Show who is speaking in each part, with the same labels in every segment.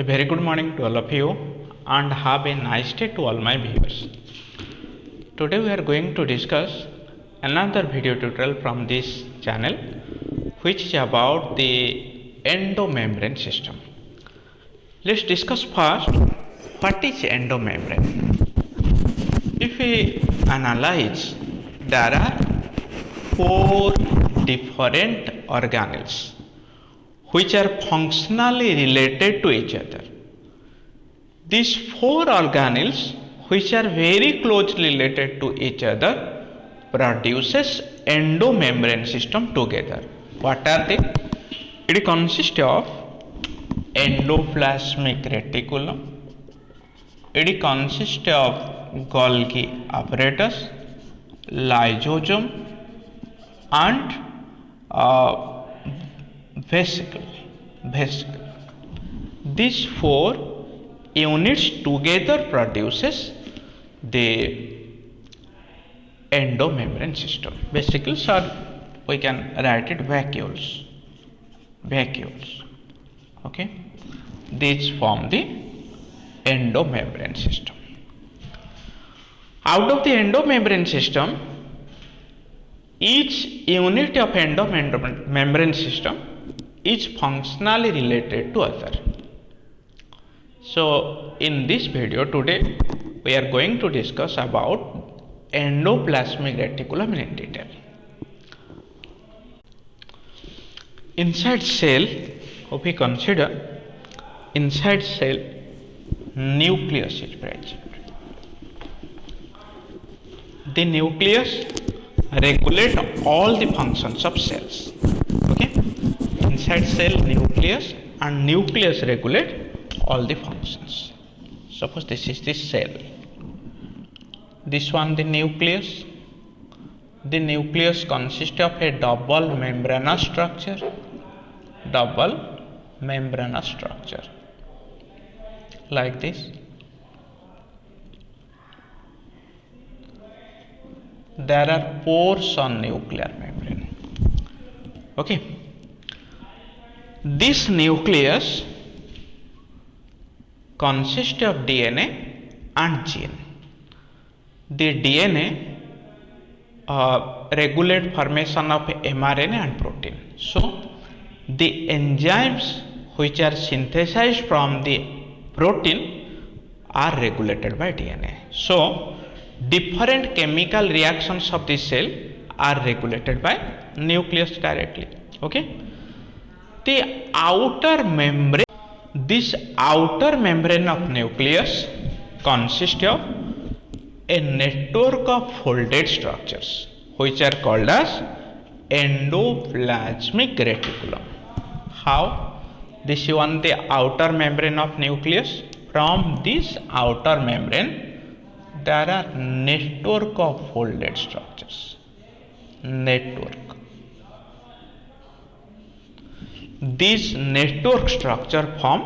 Speaker 1: A very good morning to all of you and have a nice day to all my viewers. Today we are going to discuss another video tutorial from this channel which is about the endomembrane system. Let's discuss first what is endomembrane. If we analyze, there are four different organelles which are functionally related to each other. These four organelles which are very closely related to each other produces endomembrane system together. What are they? It consists of endoplasmic reticulum, it consists of Golgi apparatus, lysosome and vesicle. These four units together produces the endomembrane system. Vesicles are, we can write it vacuoles. Okay, these form the endomembrane system. Out of the endomembrane system, each unit of endomembrane system is functionally related to other. So in this video today we are going to discuss about endoplasmic reticulum in detail. Inside cell, if we consider, inside cell nucleus is present. The nucleus regulate all the functions of cells. Okay, inside cell nucleus, and nucleus regulate all the functions. Suppose this is the cell, this one the nucleus. The nucleus consists of a double membranous structure, like this. There are pores on nuclear membrane. Okay, this nucleus consists of DNA and gene. The DNA regulate formation of mRNA and protein. So the enzymes which are synthesized from the protein are regulated by DNA. So different chemical reactions of this cell are regulated by nucleus directly. Okay, the outer membrane, this outer membrane of nucleus consists of a network of folded structures which are called as endoplasmic reticulum. How? This is one the outer membrane of nucleus. From this outer membrane there are network of folded structures. This network structure form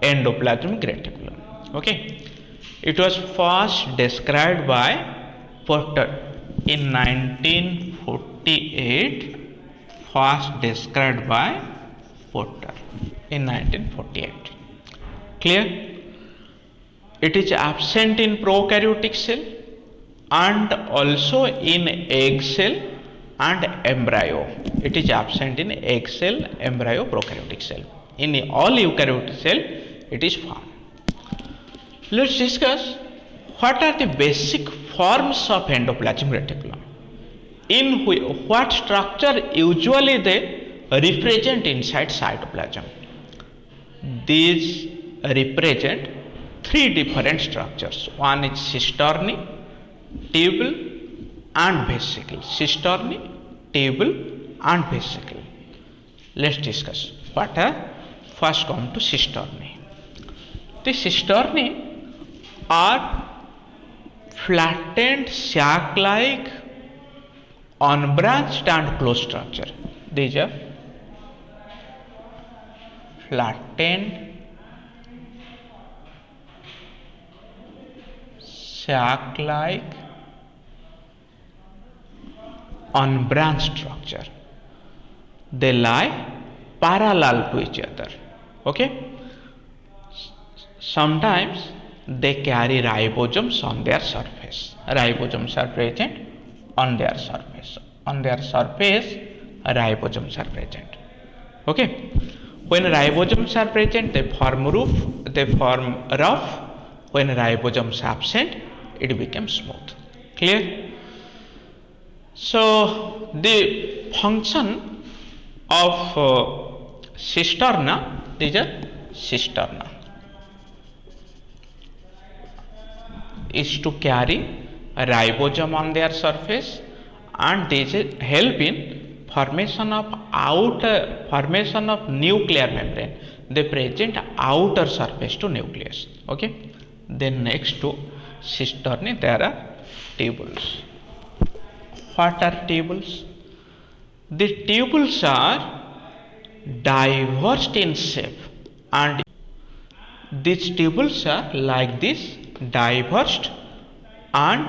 Speaker 1: endoplasmic reticulum. Okay, it was first described by Porter in 1948. First described by Porter in 1948. Clear? It is absent in prokaryotic cell and also in egg cell and embryo. It is absent in egg cell, embryo, prokaryotic cell. In all eukaryotic cell it is found. Let's discuss what are the basic forms of endoplasmic reticulum. In what structure usually they represent inside cytoplasm. These represent three different structures. One is cistern, tubule and vesicle. Cistern, tubule and vesicle. Let's discuss what are. First come to cistern. The cistern are flattened sac-like unbranched and closed structure. These are flattened sac-like unbranched structure. They lie parallel to each other. Okay, sometimes they carry ribosomes on their surface. Ribosomes are present on their surface. On their surface, ribosomes are present. Okay. When ribosomes are present, they form roof, they form rough. When ribosomes absent, it becomes smooth. Clear? So the function of cisterna, these are cisterna, is to carry a ribosome on their surface, and these help in formation of nuclear membrane. They present outer surface to nucleus. Okay. Then next to cisternae there are tubules. What are tubules? The tubules are diverse in shape, and these tubules are like this, diverse and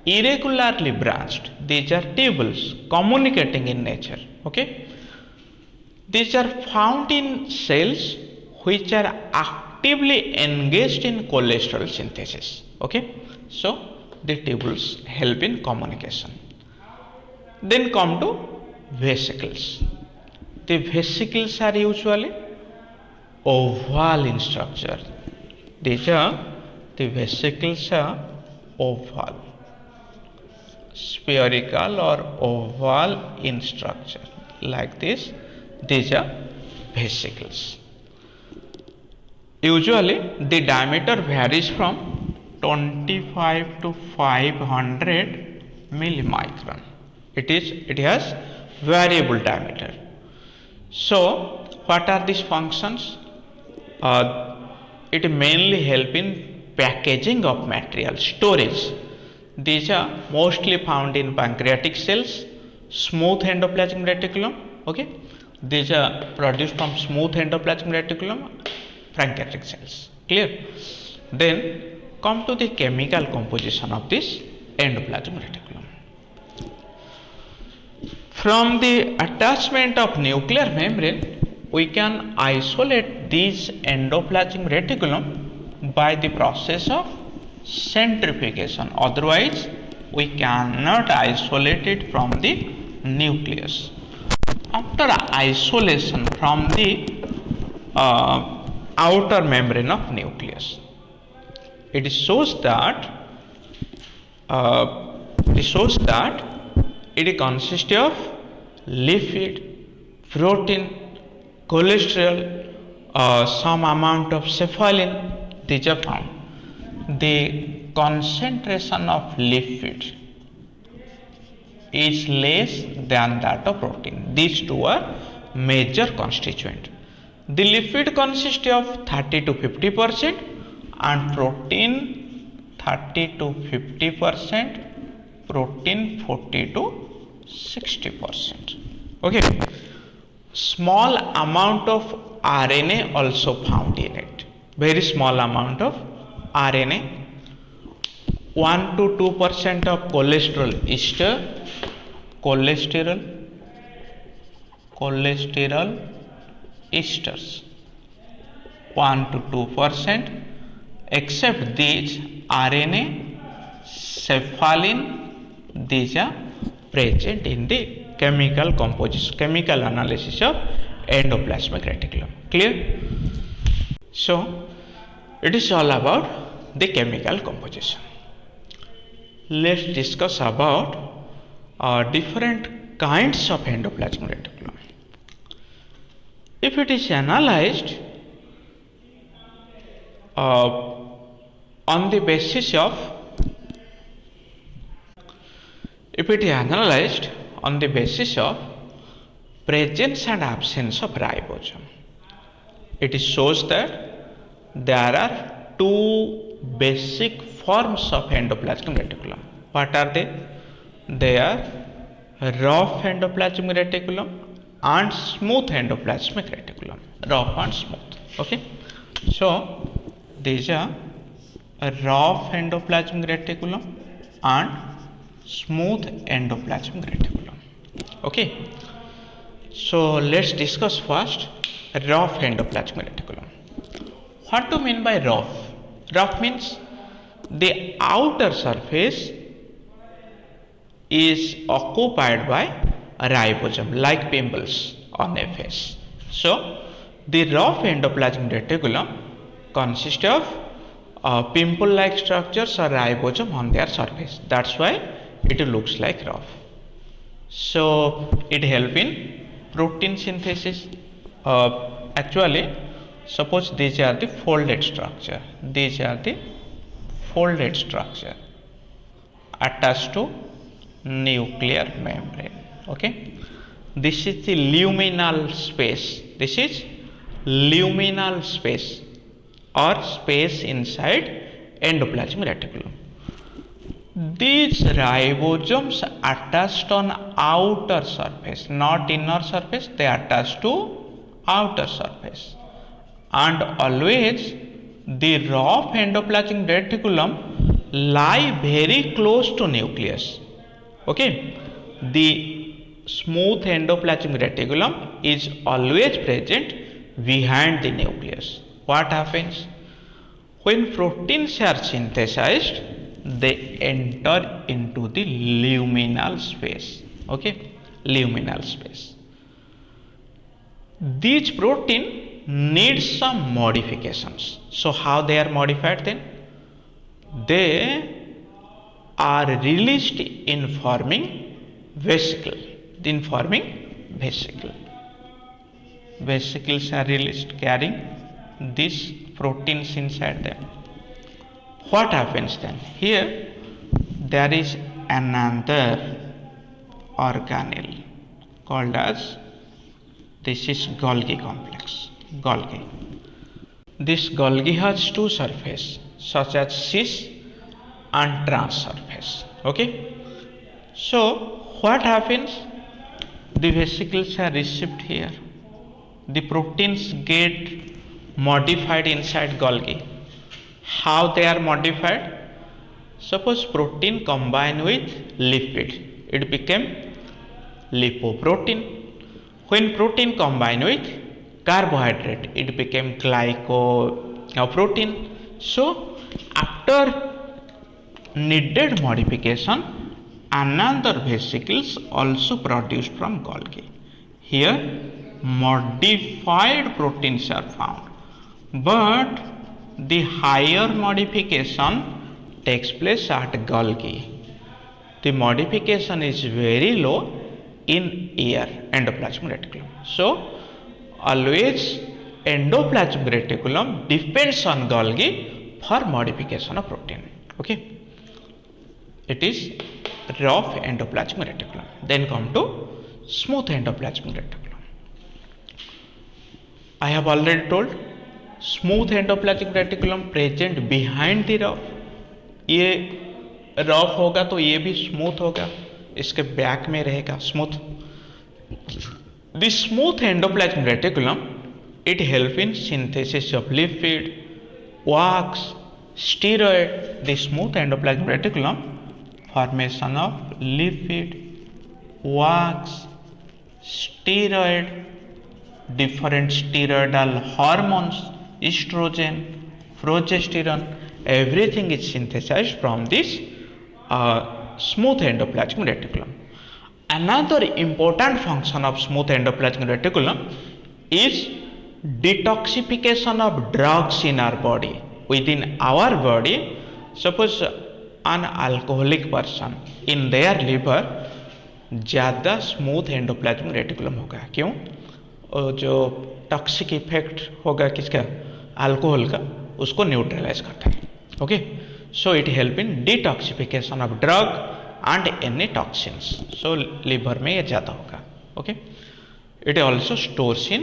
Speaker 1: irregularly branched. These are tubules communicating in nature. Okay. These are found in cells which are actively engaged in cholesterol synthesis. Okay. So the tubules help in communication. Then come to vesicles. The vesicles are usually oval in structure. These are the vesicles are oval, spherical or oval in structure like this. These are vesicles. Usually the diameter varies from 25 to 500 millimicron. It has variable diameter. So what are these functions? It mainly help in packaging of material, storage. These are mostly found in pancreatic cells, smooth endoplasmic reticulum. Okay, these are produced from smooth endoplasmic reticulum, pancreatic cells. Clear? Then come to the chemical composition of this endoplasmic reticulum. From the attachment of nuclear membrane, we can isolate this endoplasmic reticulum by the process of centrifugation. Otherwise, we cannot isolate it from the nucleus. After isolation from the outer membrane of nucleus, it shows that it consists of lipid, protein, cholesterol, some amount of cephalin. These are found. The concentration of lipid is less than that of protein. These two are major constituent. The lipid consists of 30 to 50% and protein 30 to 50%, protein 40 to 60%. Okay. Small amount of RNA also found in it. Very small amount of RNA. 1 to 2% of cholesterol esters. 1 to 2%. Except these RNA, cephalin, these are present in the chemical composition, chemical analysis of endoplasmic reticulum. Clear? So it is all about the chemical composition. Let's discuss about different kinds of endoplasmic reticulum. If it is analyzed on the basis of presence and absence of ribosome, it shows that there are two basic forms of endoplasmic reticulum. What are they? They are rough endoplasmic reticulum and smooth endoplasmic reticulum. Rough and smooth. Okay. So these are rough endoplasmic reticulum and smooth endoplasmic reticulum. Okay. So let's discuss first rough endoplasmic reticulum. What to mean by rough? Rough means the outer surface is occupied by ribosome like pimples on a face. So the rough endoplasmic reticulum consists of pimple like structures or ribosome on their surface. That's why it looks like rough. So it helps in protein synthesis. Actually, suppose these are the folded structure. These are the folded structure attached to nuclear membrane. Okay, this is the luminal space. This is luminal space or space inside endoplasmic reticulum. These ribosomes attached on outer surface, not inner surface. They attach to outer surface, and always the rough endoplasmic reticulum lie very close to nucleus. Okay, the smooth endoplasmic reticulum is always present behind the nucleus. What happens when proteins are synthesized? They enter into the luminal space. Okay, luminal space. These protein need some modifications. So how they are modified then? They are released in forming vesicle. In forming vesicle. Vesicles are released carrying these proteins inside them. What happens then? Here there is another organelle called as, this is Golgi complex. Golgi. This Golgi has two surfaces such as cis and trans surface. Okay. So what happens? The vesicles are received here. The proteins get modified inside Golgi. How they are modified? Suppose protein combine with lipid, it became lipoprotein. When protein combine with carbohydrate, it became glycoprotein. So after needed modification, another vesicles also produced from Golgi. Here modified proteins are found, but the higher modification takes place at Golgi. The modification is very low in air, endoplasmic reticulum. So always endoplasmic reticulum depends on Golgi for modification of protein. Okay, it is rough endoplasmic reticulum. Then come to smooth endoplasmic reticulum. I have already told, smooth endoplasmic reticulum present behind the rough. ये rough होगा तो ये भी smooth होगा, इसके back में रहेगा smooth. The smooth endoplasmic reticulum it help in synthesis of lipid, wax, steroid. The smooth endoplasmic reticulum formation of lipid, wax, steroid, different steroidal hormones, estrogen, progesterone, everything is synthesized from this smooth endoplasmic reticulum. Another important function of smooth endoplasmic reticulum is detoxification of drugs in our body. Within our body, suppose an alcoholic person, in their liver ज़्यादा smooth endoplasmic reticulum होगा. क्यों? जो toxic effect होगा किसका, alcohol का, उसको neutralise करता है. Okay, so it help in detoxification of drug and any toxins. So liver में ये ज़्यादा होगा. Okay, it also stores in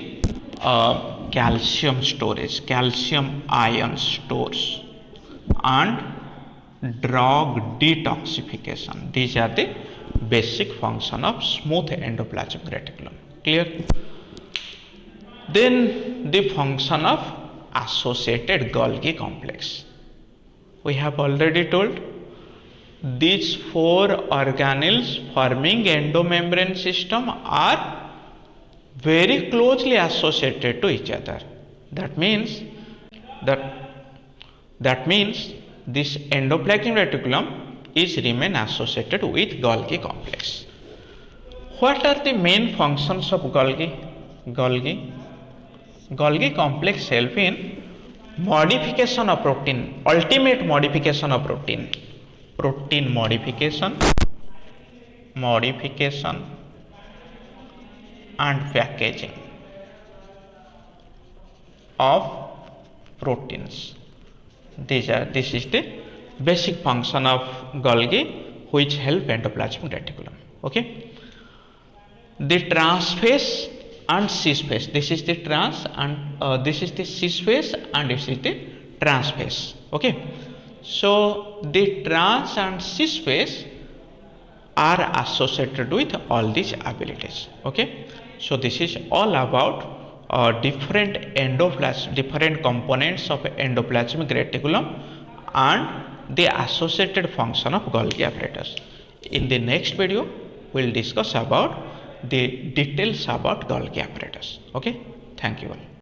Speaker 1: calcium storage, calcium ion stores, and drug detoxification. These are the basic function of smooth endoplasmic reticulum. Clear? Then the function of associated Golgi complex. We have already told these four organelles forming endomembrane system are very closely associated to each other. That means that that means this endoplasmic reticulum is remain associated with Golgi complex. What are the main functions of Golgi? Golgi complex help in modification of protein, ultimate modification of protein, protein modification and packaging of proteins. This is the basic function of Golgi which help endoplasmic reticulum. Okay. The transphase and cis phase. This is the trans and this is the cis phase and this is the transphase. Okay. So the trans and cis phase are associated with all these abilities. Okay. So this is all about different different components of endoplasmic reticulum and the associated function of Golgi apparatus. In the next video, we will discuss about the details about Golgi apparatus. Okay, thank you all.